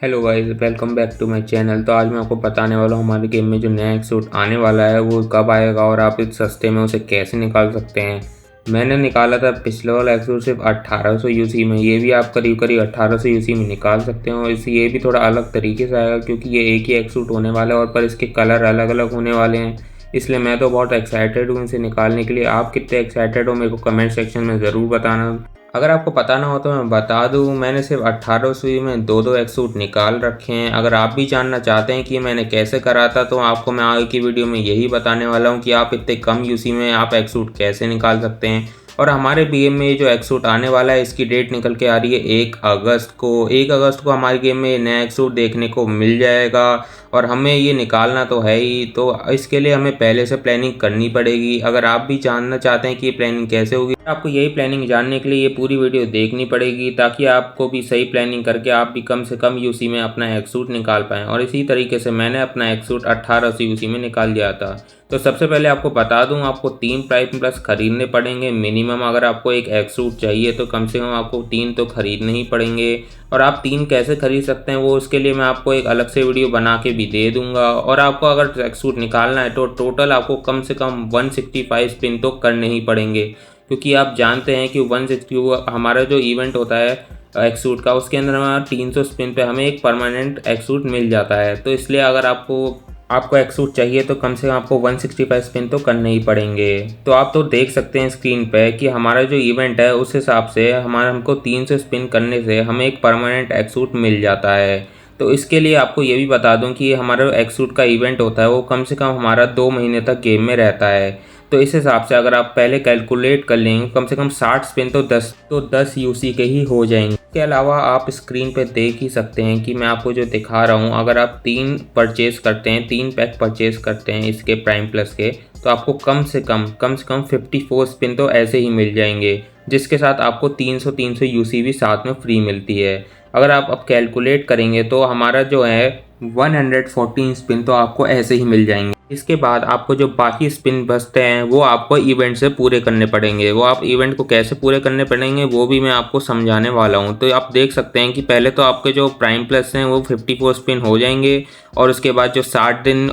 Hello guys, welcome back to my channel. तो आज मैं आपको बताने वाला हूँ हमारे गेम में जो नया एक्सूट आने वाला है वो कब आएगा और आप इस सस्ते में उसे कैसे निकाल सकते हैं। मैंने निकाला था पिछले वाला एक्सूट सिर्फ 1800 यूसी में। ये भी आप करीब करीब 1800 यूसी में निकाल सकते हो। ये भी थोड़ा अलग तरीके से आएगा क्योंकि ये एक ही एक्सूट होने वाला है और पर इसके कलर अलग अलग होने वाले हैं। इसलिए मैं तो बहुत एक्साइटेड हूँ इसे निकालने के लिए। आप कितने एक्साइटेड हो मेरे को कमेंट सेक्शन में ज़रूर बताना। अगर आपको पता ना हो तो मैं बता दूं, मैंने सिर्फ 1800 में दो एक्सूट निकाल रखे हैं। अगर आप भी जानना चाहते हैं कि मैंने कैसे करा था तो आपको मैं आगे की वीडियो में यही बताने वाला हूं कि आप इतने कम यूसी में आप एक्सूट कैसे निकाल सकते हैं। और हमारे गेम में ये जो एक्सूट आने वाला है इसकी डेट निकल के आ रही है 1 अगस्त को। 1 अगस्त को हमारे गेम में नया एक्सूट देखने को मिल जाएगा और हमें ये निकालना तो है ही। तो इसके लिए हमें पहले से प्लानिंग करनी पड़ेगी। अगर आप भी जानना चाहते हैं कि ये प्लानिंग कैसे होगी, आपको यही प्लानिंग जानने के लिए ये पूरी वीडियो देखनी पड़ेगी ताकि आपको भी सही प्लानिंग करके आप भी कम से कम यूसी में अपना एक्सूट निकाल पाएँ। और इसी तरीके से मैंने अपना एक्सूट 1800 यूसी में निकाल लिया था। तो सबसे पहले आपको बता दूं, आपको 3 प्राइम प्लस खरीदने पड़ेंगे मिनिमम। अगर आपको एक एक्सूट चाहिए तो कम से कम आपको 3 तो खरीदने ही पड़ेंगे। और आप 3 कैसे खरीद सकते हैं वो उसके लिए मैं आपको एक अलग से वीडियो बना के भी दे दूंगा। और आपको अगर एक्सूट निकालना है तो टोटल आपको कम से कम 165 स्पिन तो करने ही पड़ेंगे क्योंकि आप जानते हैं कि 160 हमारा जो इवेंट होता है एक्सूट का, उसके अंदर हमारा 300 स्पिन पे हमें एक परमानेंट एक्सूट मिल जाता है। तो इसलिए अगर आपको एक्सूट चाहिए तो कम से कम आपको 165 स्पिन तो करने ही पड़ेंगे। तो आप तो देख सकते हैं स्क्रीन पे कि हमारा जो इवेंट है उस हिसाब से हमको 300 स्पिन करने से हमें एक परमानेंट एक्सूट मिल जाता है। तो इसके लिए आपको ये भी बता दूं कि हमारा एक्सूट का इवेंट होता है वो कम से कम हमारा 2 महीने तक गेम में रहता है। तो इस हिसाब से अगर आप पहले कैलकुलेट कर लेंगे कम से कम 60 स्पिन तो 10 यूसी के ही हो जाएंगे। इसके अलावा आप स्क्रीन पे देख ही सकते हैं कि मैं आपको जो दिखा रहा हूँ, अगर आप 3 परचेज करते हैं, 3 पैक परचेज करते हैं इसके प्राइम प्लस के, तो आपको कम से कम 54 स्पिन तो ऐसे ही मिल जाएंगे, जिसके साथ आपको 300 यूसी भी साथ में फ्री मिलती है। अगर आप अब कैलकुलेट करेंगे तो हमारा जो है 114 स्पिन तो आपको ऐसे ही मिल जाएंगे। इसके बाद आपको जो बाकी स्पिन बचते हैं वो आपको इवेंट से पूरे करने पड़ेंगे। वो आप इवेंट को कैसे पूरे करने पड़ेंगे वो भी मैं आपको समझाने वाला हूँ। तो आप देख सकते हैं कि पहले तो आपके जो प्राइम प्लस हैं वो 54 स्पिन हो जाएंगे और उसके बाद जो 60 दिन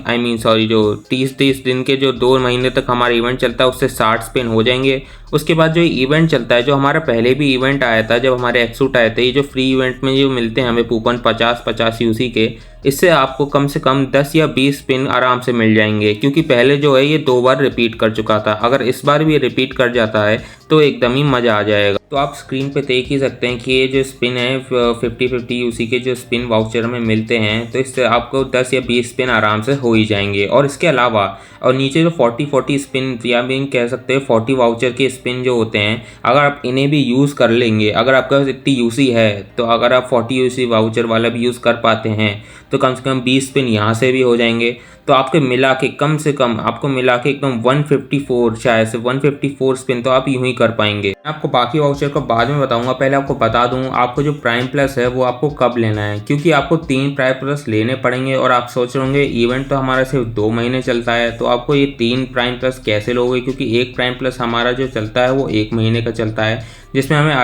जो 30 दिन के जो 2 महीने तक हमारा इवेंट चलता है उससे 60 स्पिन हो जाएंगे। उसके बाद जो इवेंट चलता है, जो हमारा पहले भी इवेंट आया था जब हमारे एक्सूट आए थे, ये जो फ्री इवेंट में जो मिलते हैं हमें कूपन 50 यूसी के, इससे आपको कम से कम 10 या 20 स्पिन आराम से मिल जाएंगे क्योंकि पहले जो है ये 2 बार रिपीट कर चुका था। अगर इस बार भी रिपीट कर जाता है तो एकदम ही मज़ा आ जाएगा। तो आप स्क्रीन पे देख ही सकते हैं कि ये जो स्पिन है 50 यूसी के जो स्पिन वाउचर में मिलते हैं, तो इससे आपको 10 या 20 स्पिन आराम से हो ही जाएंगे। और इसके अलावा और नीचे जो 40 स्पिन या भी कह सकते हैं 40 वाउचर के स्पिन जो होते हैं, अगर आप इन्हें भी यूज़ कर लेंगे, अगर आपके पास इतनी यूसी है तो अगर आप 40 यूसी वाउचर वाला भी यूज़ कर पाते हैं तो कम से कम 20 स्पिन यहाँ से भी हो जाएंगे। तो आपके मिला के कम से कम आपको मिला के एकदम 154 शायद से 154 स्पिन तो आप यूं ही कर पाएंगे। मैं आपको बाकी वाउचर को बाद में बताऊंगा। पहले आपको बता दूं आपको जो प्राइम प्लस है वो आपको कब लेना है, क्योंकि आपको 3 प्राइम प्लस लेने पड़ेंगे। और आप सोच रहे होंगे इवेंट तो हमारा सिर्फ 2 महीने चलता है तो आपको ये 3 प्राइम प्लस कैसे लोगे, क्योंकि एक प्राइम प्लस हमारा जो चलता है वो 1 महीने का चलता है जिसमें हमें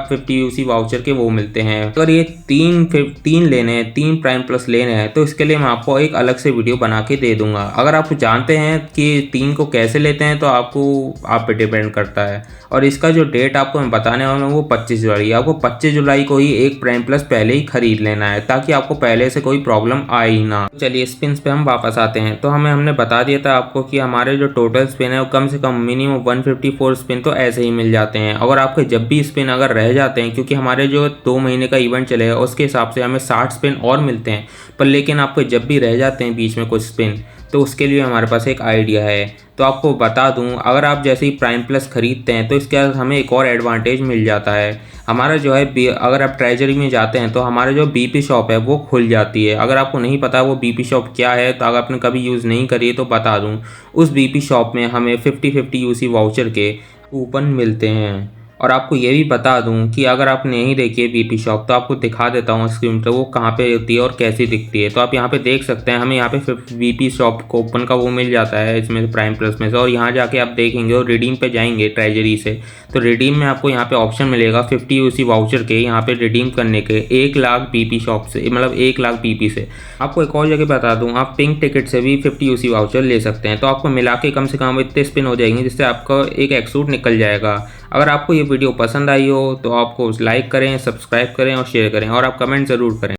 50 यूसी वाउचर के वो मिलते हैं। अगर ये 3 लेने हैं, 3 प्राइम प्लस लेने हैं, तो इसके लिए मैं आपको एक अलग से वीडियो बना के दे दूंगा। अगर आप जानते हैं कि 3 को कैसे लेते हैं तो आपको आप पे डिपेंड करता है। और इसका जो डेट आपको मैं बताने वाला हूँ वो 25 जुलाई। आपको 25 जुलाई को ही एक प्राइम प्लस पहले ही खरीद लेना है ताकि आपको पहले से कोई प्रॉब्लम आए ही ना। चलिए स्पिन पे हम वापस आते हैं। तो हमने बता दिया था आपको कि हमारे जो टोटल स्पिन है वो कम से कम मिनिमम 154 स्पिन तो ऐसे ही मिल जाते हैं। अगर आपके जब भी स्पिन अगर रह जाते हैं, क्योंकि हमारे जो 2 महीने का इवेंट चलेगा उसके हिसाब से हमें 60 स्पिन और मिलते हैं, पर लेकिन आपके जब भी रह जाते हैं बीच में कुछ स्पिन, तो उसके लिए हमारे पास एक आइडिया है। तो आपको बता दूं, अगर आप जैसे ही प्राइम प्लस खरीदते हैं तो इसके बाद हमें एक और एडवांटेज मिल जाता है। हमारा जो है अगर आप ट्रेजरी में जाते हैं तो हमारा जो बीपी शॉप है वो खुल जाती है। अगर आपको नहीं पता वो बीपी शॉप क्या है, तो अगर आपने कभी यूज़ नहीं करी है तो बता दूं, उस बीपी शॉप में हमें 50 यूसी वाउचर के कूपन मिलते हैं। और आपको ये भी बता दूं कि अगर आप नहीं देखिए बीपी शॉप तो आपको दिखा देता हूँ स्क्रीन पर वो कहाँ पे होती है और कैसी दिखती है। तो आप यहाँ पे देख सकते हैं, हमें यहाँ पे बीपी शॉप कूपन का वो मिल जाता है इसमें प्राइम प्लस में से, और यहाँ जाके आप देखेंगे और रिडीम पे जाएंगे ट्रेजरी से, तो रिडीम में आपको यहाँ पे ऑप्शन मिलेगा 50 यूसी वाउचर के यहाँ पे रिडीम करने के 1 लाख बीपी शॉप से, मतलब 1 लाख बीपी से। आपको एक और जगह बता दूं, आप पिंक टिकट से भी 50 यूसी वाउचर ले सकते हैं। तो आपको मिला के कम से कम इतने स्पिन हो जाएंगे जिससे आपका एक एक्सूट निकल जाएगा। अगर आपको ये वीडियो पसंद आई हो तो आपको लाइक करें, सब्सक्राइब करें और शेयर करें, और आप कमेंट ज़रूर करें।